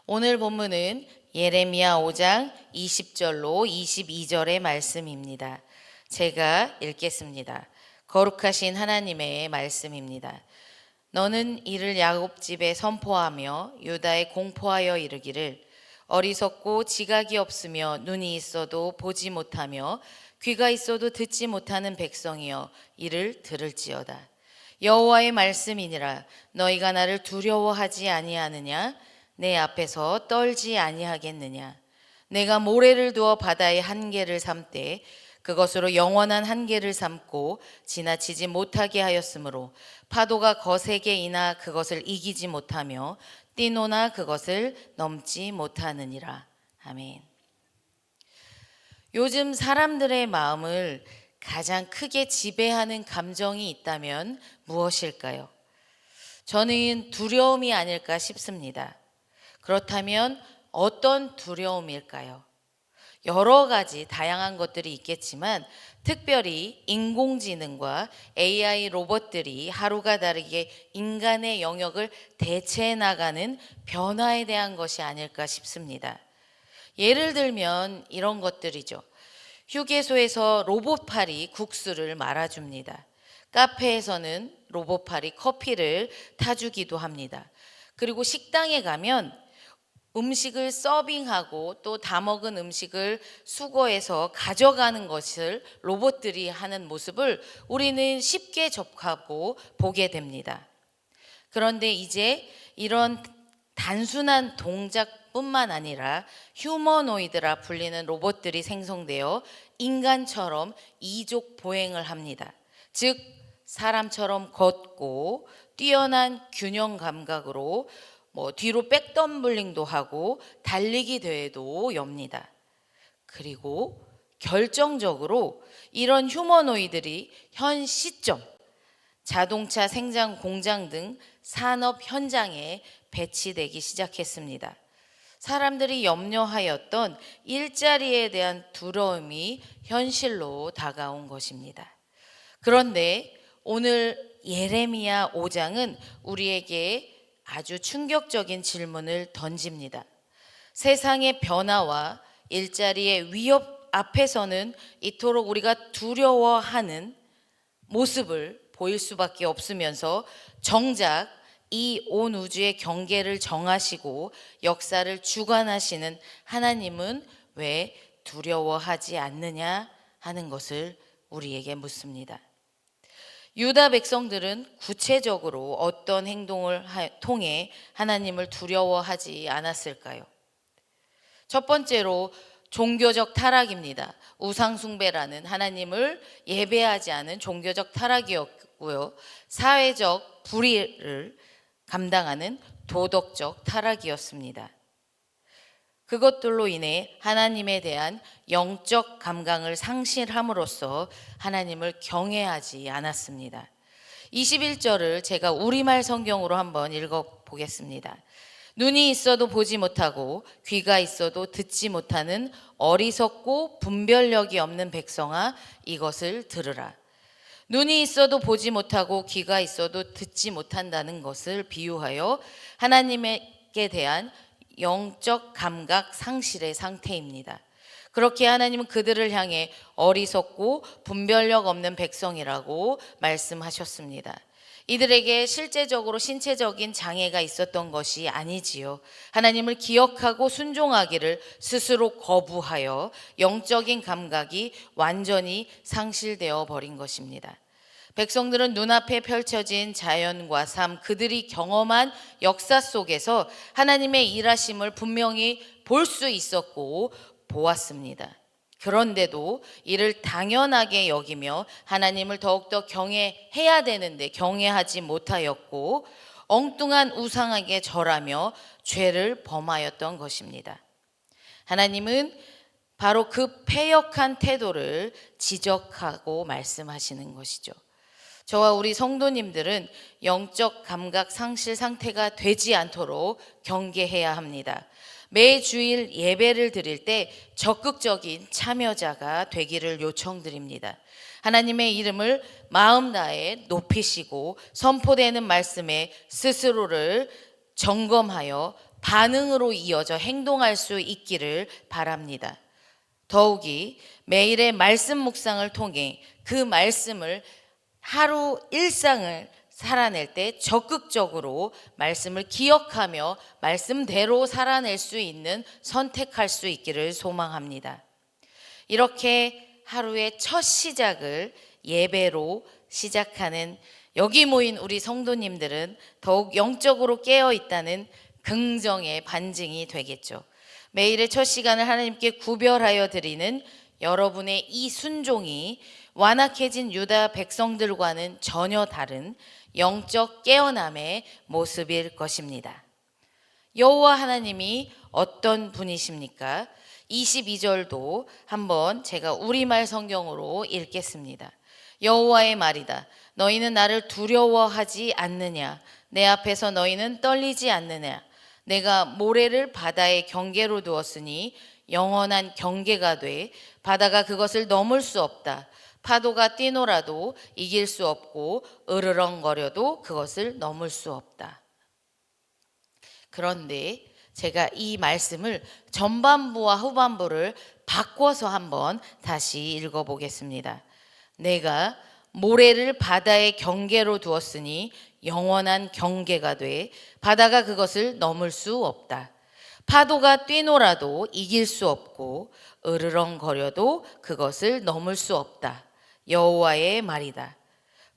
오늘 본문은 예레미야 5장 20절로 22절의 말씀입니다. 제가 읽겠습니다. 거룩하신 하나님의 말씀입니다. 너는 이를 야곱 집에 선포하며 유다에 공포하여 이르기를 어리석고 지각이 없으며 눈이 있어도 보지 못하며 귀가 있어도 듣지 못하는 백성이여 이를 들을지어다. 여호와의 말씀이니라. 너희가 나를 두려워하지 아니하느냐? 내 앞에서 떨지 아니하겠느냐? 내가 모래를 두어 바다의 한계를 삼되 그것으로 영원한 한계를 삼고 지나치지 못하게 하였으므로 파도가 거세게 이나 그것을 이기지 못하며 뛰노나 그것을 넘지 못하느니라. 아멘. 요즘 사람들의 마음을 가장 크게 지배하는 감정이 있다면 무엇일까요? 저는 두려움이 아닐까 싶습니다. 그렇다면 어떤 두려움일까요? 여러 가지 다양한 것들이 있겠지만 특별히 인공지능과 AI 로봇들이 하루가 다르게 인간의 영역을 대체해 나가는 변화에 대한 것이 아닐까 싶습니다. 예를 들면 이런 것들이죠. 휴게소에서 로봇팔이 국수를 말아줍니다. 카페에서는 로봇팔이 커피를 타주기도 합니다. 그리고 식당에 가면 음식을 서빙하고 또 다 먹은 음식을 수거해서 가져가는 것을 로봇들이 하는 모습을 우리는 쉽게 접하고 보게 됩니다. 그런데 이제 이런 단순한 동작뿐만 아니라 휴머노이드라 불리는 로봇들이 생성되어 인간처럼 이족 보행을 합니다. 즉 사람처럼 걷고 뛰어난 균형 감각으로 뒤로 백덤블링도 하고 달리기 대회도 엽니다. 그리고 결정적으로 이런 휴머노이들이 현 시점 자동차 생산 공장 등 산업 현장에 배치되기 시작했습니다. 사람들이 염려하였던 일자리에 대한 두려움이 현실로 다가온 것입니다. 그런데 오늘 예레미야 5장은 우리에게 아주 충격적인 질문을 던집니다. 세상의 변화와 일자리의 위협 앞에서는 이토록 우리가 두려워하는 모습을 보일 수밖에 없으면서 정작 이 온 우주의 경계를 정하시고 역사를 주관하시는 하나님은 왜 두려워하지 않느냐 하는 것을 우리에게 묻습니다. 유다 백성들은 구체적으로 어떤 행동을 통해 하나님을 두려워하지 않았을까요? 첫 번째로 종교적 타락입니다. 우상숭배라는 하나님을 예배하지 않은 종교적 타락이었고요. 사회적 불의를 감당하는 도덕적 타락이었습니다. 그것들로 인해 하나님에 대한 영적 감각을 상실함으로써 하나님을 경외하지 않았습니다. 21절을 제가 우리말 성경으로 한번 읽어보겠습니다. 눈이 있어도 보지 못하고 귀가 있어도 듣지 못하는 어리석고 분별력이 없는 백성아 이것을 들으라. 눈이 있어도 보지 못하고 귀가 있어도 듣지 못한다는 것을 비유하여 하나님께 대한 영적 감각 상실의 상태입니다. 그렇게 하나님은 그들을 향해 어리석고 분별력 없는 백성이라고 말씀하셨습니다. 이들에게 실제적으로 신체적인 장애가 있었던 것이 아니지요. 하나님을 기억하고 순종하기를 스스로 거부하여 영적인 감각이 완전히 상실되어 버린 것입니다. 백성들은 눈앞에 펼쳐진 자연과 삶, 그들이 경험한 역사 속에서 하나님의 일하심을 분명히 볼 수 있었고 보았습니다. 그런데도 이를 당연하게 여기며 하나님을 더욱더 경외해야 되는데 경외하지 못하였고 엉뚱한 우상에게 절하며 죄를 범하였던 것입니다. 하나님은 바로 그 패역한 태도를 지적하고 말씀하시는 것이죠. 저와 우리 성도님들은 영적 감각 상실 상태가 되지 않도록 경계해야 합니다. 매 주일 예배를 드릴 때 적극적인 참여자가 되기를 요청드립니다. 하나님의 이름을 마음 다해 높이시고 선포되는 말씀에 스스로를 점검하여 반응으로 이어져 행동할 수 있기를 바랍니다. 더욱이 매일의 말씀 묵상을 통해 그 말씀을 하루 일상을 살아낼 때 적극적으로 말씀을 기억하며 말씀대로 살아낼 수 있는 선택할 수 있기를 소망합니다. 이렇게 하루의 첫 시작을 예배로 시작하는 여기 모인 우리 성도님들은 더욱 영적으로 깨어 있다는 긍정의 반증이 되겠죠. 매일의 첫 시간을 하나님께 구별하여 드리는 여러분의 이 순종이 완악해진 유다 백성들과는 전혀 다른 영적 깨어남의 모습일 것입니다. 여호와 하나님이 어떤 분이십니까? 22절도 한번 제가 우리말 성경으로 읽겠습니다. 여호와의 말이다. 너희는 나를 두려워하지 않느냐? 내 앞에서 너희는 떨리지 않느냐? 내가 모래를 바다의 경계로 두었으니 영원한 경계가 돼 바다가 그것을 넘을 수 없다. 파도가 뛰노라도 이길 수 없고 으르렁거려도 그것을 넘을 수 없다. 그런데 제가 이 말씀을 전반부와 후반부를 바꿔서 한번 다시 읽어보겠습니다. 내가 모래를 바다의 경계로 두었으니 영원한 경계가 돼 바다가 그것을 넘을 수 없다. 파도가 뛰노라도 이길 수 없고 으르렁거려도 그것을 넘을 수 없다. 여호와의 말이다.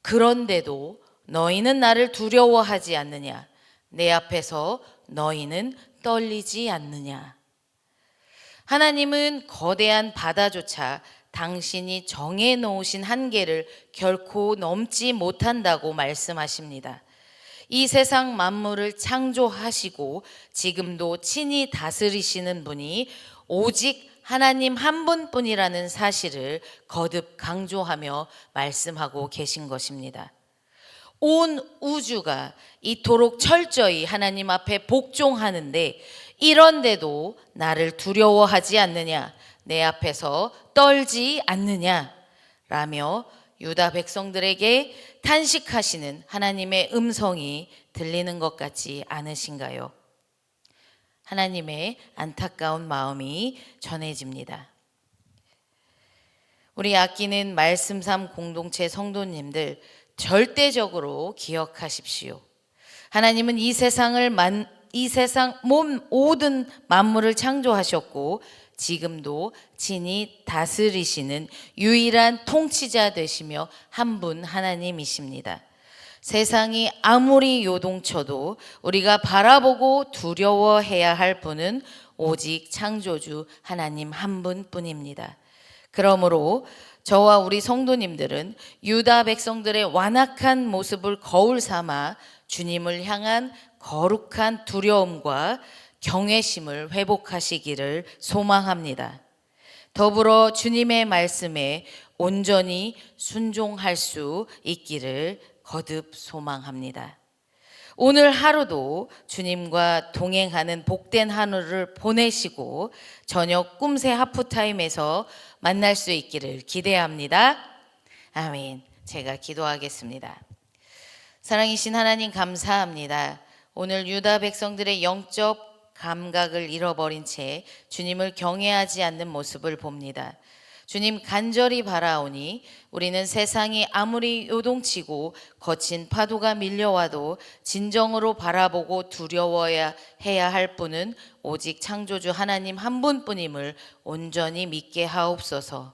그런데도 너희는 나를 두려워하지 않느냐? 내 앞에서 너희는 떨리지 않느냐? 하나님은 거대한 바다조차 당신이 정해 놓으신 한계를 결코 넘지 못한다고 말씀하십니다. 이 세상 만물을 창조하시고 지금도 친히 다스리시는 분이 오직 하나님 한 분뿐이라는 사실을 거듭 강조하며 말씀하고 계신 것입니다. 온 우주가 이토록 철저히 하나님 앞에 복종하는데 이런데도 나를 두려워하지 않느냐? 내 앞에서 떨지 않느냐? 라며 유다 백성들에게 탄식하시는 하나님의 음성이 들리는 것 같지 않으신가요? 하나님의 안타까운 마음이 전해집니다. 우리 아끼는 말씀삼 공동체 성도님들 절대적으로 기억하십시오. 하나님은 이 세상 모든 만물을 창조하셨고 지금도 친히 다스리시는 유일한 통치자 되시며 한 분 하나님이십니다. 세상이 아무리 요동쳐도 우리가 바라보고 두려워해야 할 분은 오직 창조주 하나님 한 분뿐입니다. 그러므로 저와 우리 성도님들은 유다 백성들의 완악한 모습을 거울 삼아 주님을 향한 거룩한 두려움과 경외심을 회복하시기를 소망합니다. 더불어 주님의 말씀에 온전히 순종할 수 있기를 거듭 소망합니다. 오늘 하루도 주님과 동행하는 복된 하루를 보내시고 저녁 꿈새 하프타임에서 만날 수 있기를 기대합니다. 아멘. 제가 기도하겠습니다. 사랑이신 하나님 감사합니다. 오늘 유다 백성들의 영적 감각을 잃어버린 채 주님을 경외하지 않는 모습을 봅니다. 주님 간절히 바라오니 우리는 세상이 아무리 요동치고 거친 파도가 밀려와도 진정으로 바라보고 두려워해야 할 분은 오직 창조주 하나님 한 분뿐임을 온전히 믿게 하옵소서.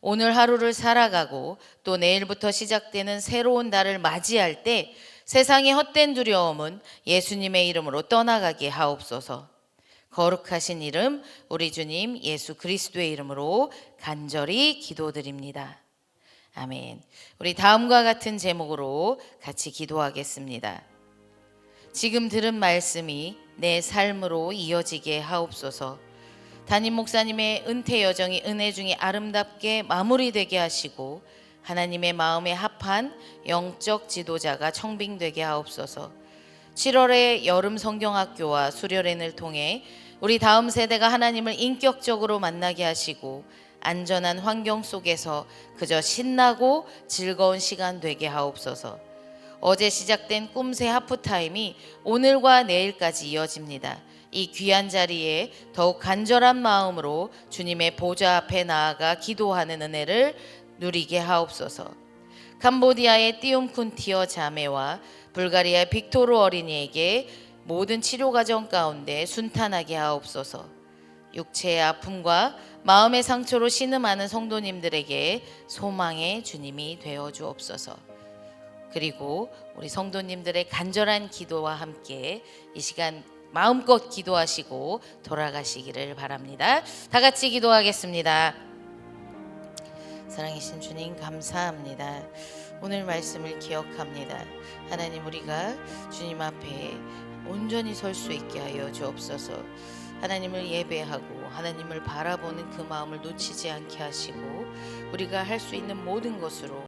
오늘 하루를 살아가고 또 내일부터 시작되는 새로운 날을 맞이할 때 세상의 헛된 두려움은 예수님의 이름으로 떠나가게 하옵소서. 거룩하신 이름 우리 주님 예수 그리스도의 이름으로 간절히 기도드립니다. 아멘. 우리 다음과 같은 제목으로 같이 기도하겠습니다. 지금 들은 말씀이 내 삶으로 이어지게 하옵소서. 담임 목사님의 은퇴 여정이 은혜 중에 아름답게 마무리되게 하시고 하나님의 마음에 합한 영적 지도자가 청빙되게 하옵소서. 7월의 여름 성경학교와 수련회를 통해 우리 다음 세대가 하나님을 인격적으로 만나게 하시고 안전한 환경 속에서 그저 신나고 즐거운 시간 되게 하옵소서. 어제 시작된 꿈새 하프타임이 오늘과 내일까지 이어집니다. 이 귀한 자리에 더욱 간절한 마음으로 주님의 보좌 앞에 나아가 기도하는 은혜를 누리게 하옵소서. 캄보디아의 띠움쿤티어 자매와 불가리아의 빅토르 어린이에게 모든 치료 과정 가운데 순탄하게 하옵소서. 육체의 아픔과 마음의 상처로 신음하는 성도님들에게 소망의 주님이 되어 주옵소서. 그리고 우리 성도님들의 간절한 기도와 함께 이 시간 마음껏 기도하시고 돌아가시기를 바랍니다. 다 같이 기도하겠습니다. 사랑이신 주님 감사합니다. 오늘 말씀을 기억합니다. 하나님, 우리가 주님 앞에 온전히 설 수 있게 하여 주옵소서. 하나님을 예배하고 하나님을 바라보는 그 마음을 놓치지 않게 하시고 우리가 할 수 있는 모든 것으로